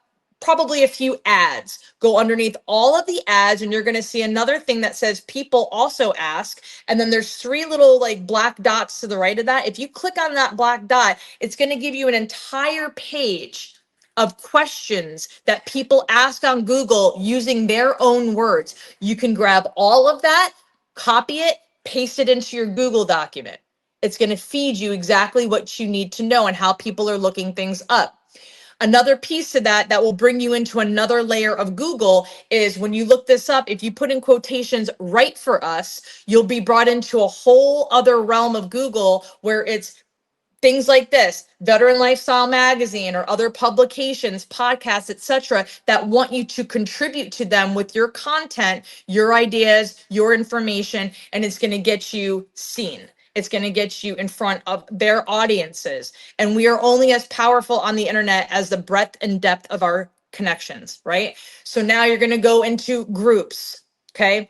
probably a few ads. Go underneath all of the ads and you're going to see another thing that says people also ask. And then there's three little like black dots to the right of that. If you click on that black dot, it's going to give you an entire page of questions that people ask on Google using their own words. You can grab all of that, copy it, paste it into your Google document. It's going to feed you exactly what you need to know and how people are looking things up. Another piece to that will bring you into another layer of Google is when you look this up, if you put in quotations right for us, you'll be brought into a whole other realm of Google where it's things like this, Veteran Lifestyle Magazine or other publications, podcasts, etc., that want you to contribute to them with your content, your ideas, your information, and it's going to get you seen. It's going to get you in front of their audiences. And we are only as powerful on the internet as the breadth and depth of our connections, right? So now you're going to go into groups, okay?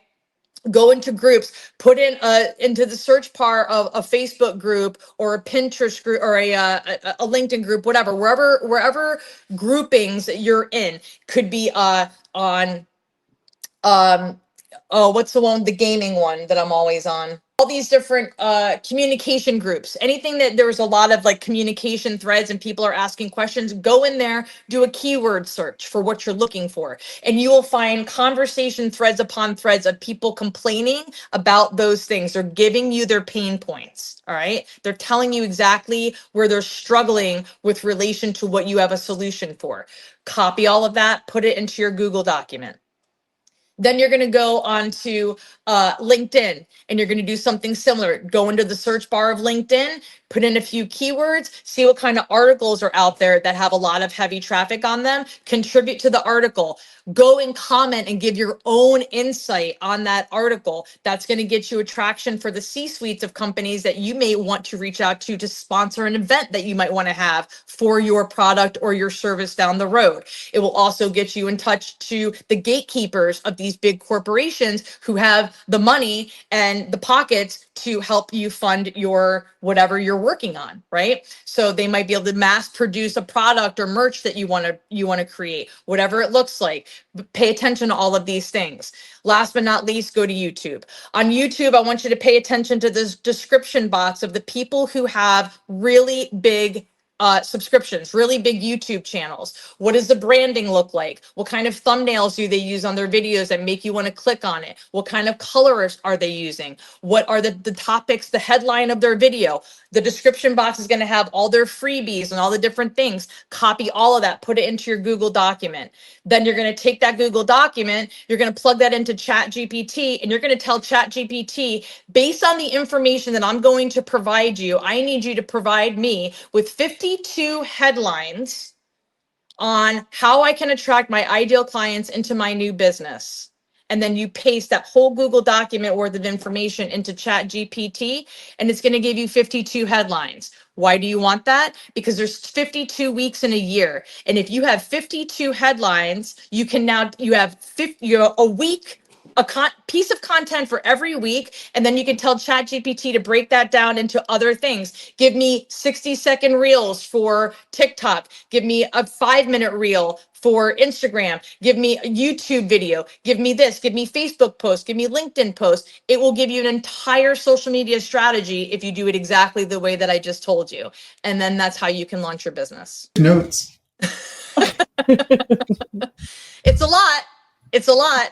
Go into groups, put in into the search bar of a Facebook group or a Pinterest group or a LinkedIn group, whatever, wherever groupings that you're in. Could be on oh, what's the one, the gaming one that I'm always on? All these different communication groups, anything that there's a lot of like communication threads and people are asking questions, go in there, do a keyword search for what you're looking for. And you will find conversation threads upon threads of people complaining about those things. They're giving you their pain points. All right. They're telling you exactly where they're struggling with relation to what you have a solution for. Copy all of that, put it into your Google document. Then you're going to go on to LinkedIn and you're going to do something similar. Go into the search bar of LinkedIn, put in a few keywords, see what kind of articles are out there that have a lot of heavy traffic on them, contribute to the article. Go and comment and give your own insight on that article. That's going to get you attraction for the C-suites of companies that you may want to reach out to sponsor an event that you might want to have for your product or your service down the road. It will also get you in touch to the gatekeepers of these big corporations who have the money and the pockets to help you fund your whatever you're working on, right? So they might be able to mass produce a product or merch that you want to create, whatever it looks like. Pay attention to all of these things. Last but not least, go to YouTube. On YouTube, I want you to pay attention to this description box of the people who have really big subscriptions, really big YouTube channels. What does the branding look like? What kind of thumbnails do they use on their videos that make you want to click on it? What kind of colors are they using? What are the topics, the headline of their video? The description box is going to have all their freebies and all the different things. Copy all of that, put it into your Google document. Then you're going to take that Google document, you're going to plug that into ChatGPT, and you're going to tell ChatGPT, based on the information that I'm going to provide you, I need you to provide me with 52 headlines on how I can attract my ideal clients into my new business. and then you paste that whole Google document worth of information into Chat GPT, and it's going to give you 52 headlines. Why do you want that? Because there's 52 weeks in a year. And if you have 52 headlines, you have a week, piece of content for every week. And then you can tell Chat GPT to break that down into other things. Give me 60-second reels for TikTok. Give me a 5-minute reel for Instagram. Give me a YouTube video. Give me this. Give me Facebook posts. Give me LinkedIn posts. It will give you an entire social media strategy if you do it exactly the way that I just told you. And then that's how you can launch your business. Notes. It's a lot. It's a lot.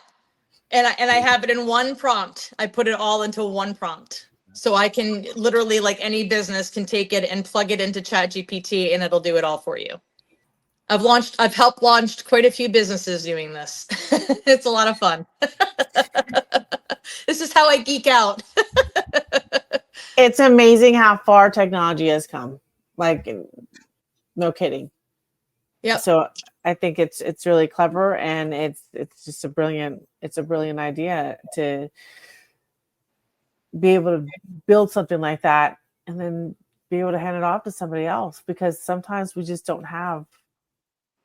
And I have it in one prompt. I put it all into one prompt. So I can literally, like any business, can take it and plug it into Chat GPT and it'll do it all for you. I've helped launch quite a few businesses doing this. It's a lot of fun. This is how I geek out. It's amazing how far technology has come. Like, no kidding. Yeah. So I think it's really clever, and it's just a brilliant idea to be able to build something like that and then be able to hand it off to somebody else, because sometimes we just don't have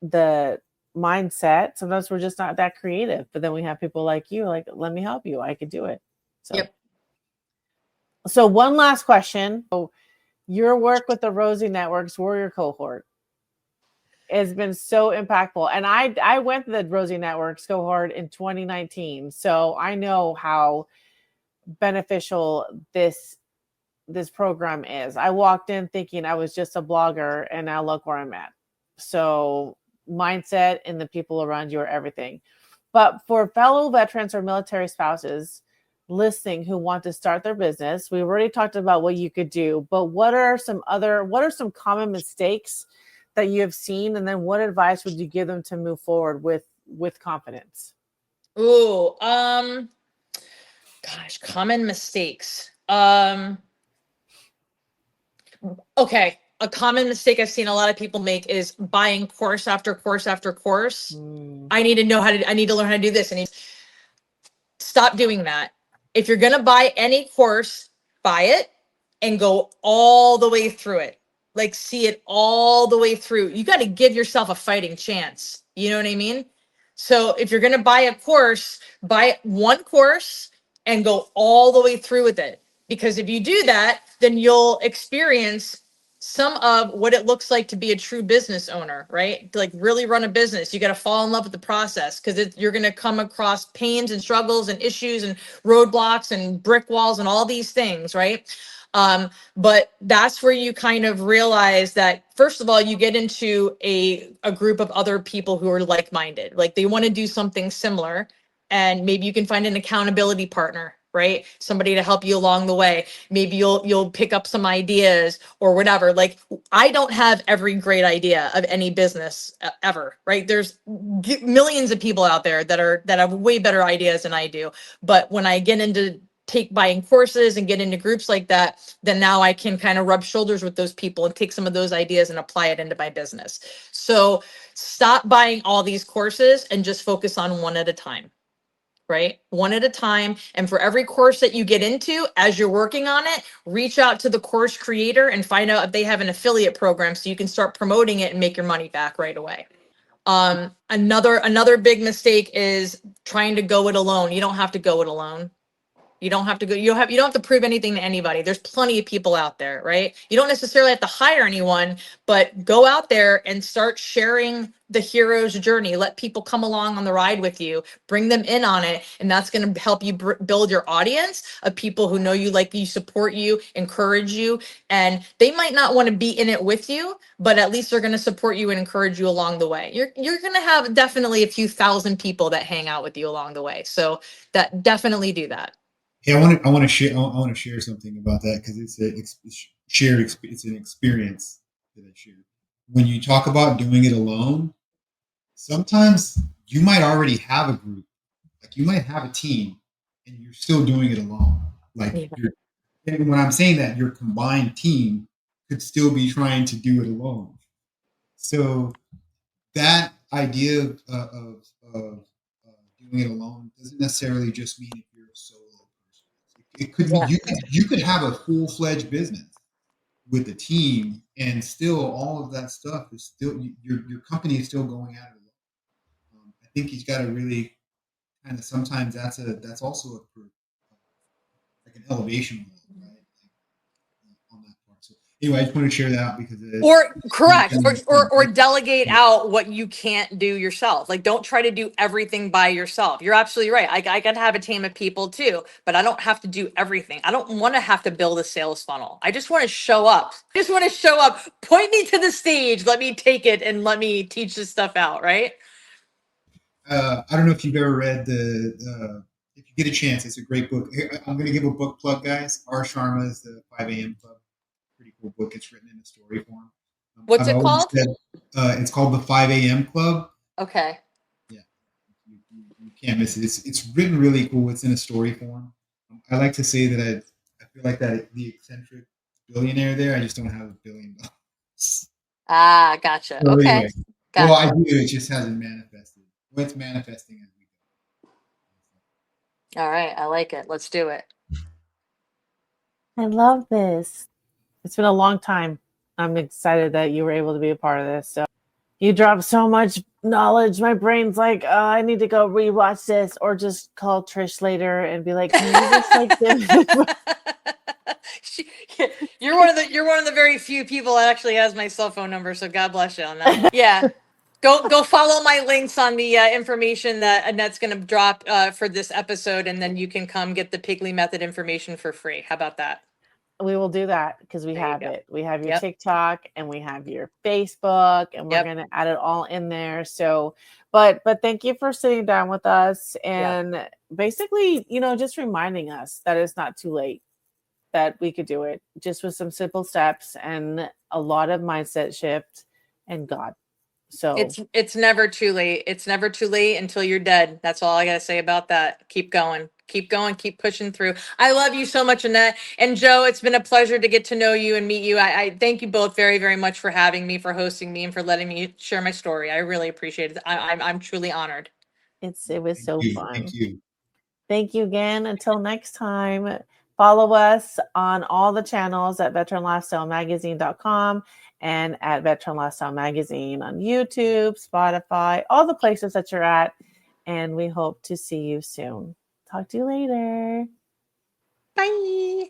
the mindset. Sometimes we're just not that creative, but then we have people like you, like, let me help you. I could do it. So, yep. So one last question. So your work with the Rosie Network's Warrior Cohort has been so impactful. And I went to the Rosie Network's cohort in 2019. So I know how beneficial this program is. I walked in thinking I was just a blogger, and now look where I'm at. So mindset and the people around you are everything. But for fellow veterans or military spouses listening who want to start their business, we've already talked about what you could do, but what are some common mistakes that you have seen? And then what advice would you give them to move forward with confidence? Ooh, gosh, common mistakes. Okay. A common mistake I've seen a lot of people make is buying course after course after course. I need to learn how to do this. Stop doing that. If you're going to buy any course, buy it and go all the way through it. Like, see it all the way through. You got to give yourself a fighting chance. You know what I mean? So if you're going to buy a course, buy one course and go all the way through with it. Because if you do that, then you'll experience some of what it looks like to be a true business owner, right? To like really run a business, you got to fall in love with the process, because you're going to come across pains and struggles and issues and roadblocks and brick walls and all these things, right? But that's where you kind of realize that, first of all, you get into a group of other people who are like-minded, like they want to do something similar, and maybe you can find an accountability partner, right? Somebody to help you along the way. Maybe you'll pick up some ideas or whatever. Like, I don't have every great idea of any business ever, right? There's millions of people out there that have way better ideas than I do. But when I get into buying courses and get into groups like that, then now I can kind of rub shoulders with those people and take some of those ideas and apply it into my business. So stop buying all these courses and just focus on one at a time. Right? One at a time. And for every course that you get into, as you're working on it, reach out to the course creator and find out if they have an affiliate program so you can start promoting it and make your money back right away. Another big mistake is trying to go it alone. You don't have to go it alone. You don't have to go, you don't have to prove anything to anybody. There's plenty of people out there, right? You don't necessarily have to hire anyone, but go out there and start sharing the hero's journey. Let people come along on the ride with you, bring them in on it. And that's going to help you build your audience of people who know you, like you, support you, encourage you. And they might not want to be in it with you, but at least they're going to support you and encourage you along the way. You're going to have definitely a few thousand people that hang out with you along the way. So that definitely do that. Yeah, I want to share something about that, because it's an experience that I shared. When you talk about doing it alone, sometimes you might already have a group, like you might have a team, and you're still doing it alone. Like, and when I'm saying that, your combined team could still be trying to do it alone. So that idea of doing doing it alone doesn't necessarily just mean if you're a solo person. It could mean Yeah. you could have a full-fledged business with a team, and still all of that stuff is still your company is still going at it alone. I think you've got to really kind of sometimes that's also like an elevation level, right? On that part. So anyway, I just want to share that out because Or correct, or delegate out what you can't do yourself. Like, don't try to do everything by yourself. You're absolutely right. I gotta have a team of people too, but I don't have to do everything. I don't want to have to build a sales funnel. I just want to show up. I just want to show up. Point me to the stage. Let me take it and let me teach this stuff out. Right. I don't know if you've ever read if you get a chance, it's a great book. I'm going to give a book plug, guys. R. Sharma's The 5 a.m. Club. Pretty cool book. It's written in a story form. What's I've it always called? said it's called The 5 a.m. Club. Okay. Yeah, you can't miss it. It's written really cool. It's in a story form. I like to say that I feel like that the eccentric billionaire there. I just don't have $1 billion. Ah, gotcha. So Okay. anyway, well, I Gotcha. do. It just hasn't manifested. Well, it's manifesting as we go. All right. I like it. Let's do it. I love this. It's been a long time. I'm excited that you were able to be a part of this. So you dropped so much knowledge. My brain's like, oh, I need to go rewatch this, or just call Trish later and be like, can you just like She- you're one of the very few people that actually has my cell phone number. So God bless you on that. Yeah. Go follow my links on the information that Annette's going to drop for this episode, and then you can come get the Piggly Method information for free. How about that? We will do that because we There you have go. it. We have your Yep. TikTok and we have your Facebook, and we're Yep. going to add it all in there. So, but thank you for sitting down with us and basically, just reminding us that it's not too late, that we could do it just with some simple steps and a lot of mindset shift and God. So It's never too late. It's never too late until you're dead. That's all I gotta say about that. Keep going. Keep going. Keep pushing through. I love you so much, Annette. And Joe, it's been a pleasure to get to know you and meet you. I thank you both very, very much for having me, for hosting me, and for letting me share my story. I really appreciate it. I'm truly honored. it was Thank so you. fun. Thank you. Thank you again. Until next time, follow us on all the channels at veteranlifestylemagazine.com and at Veteran Lifestyle Magazine on YouTube, Spotify, all the places that you're at. And we hope to see you soon. Talk to you later. Bye.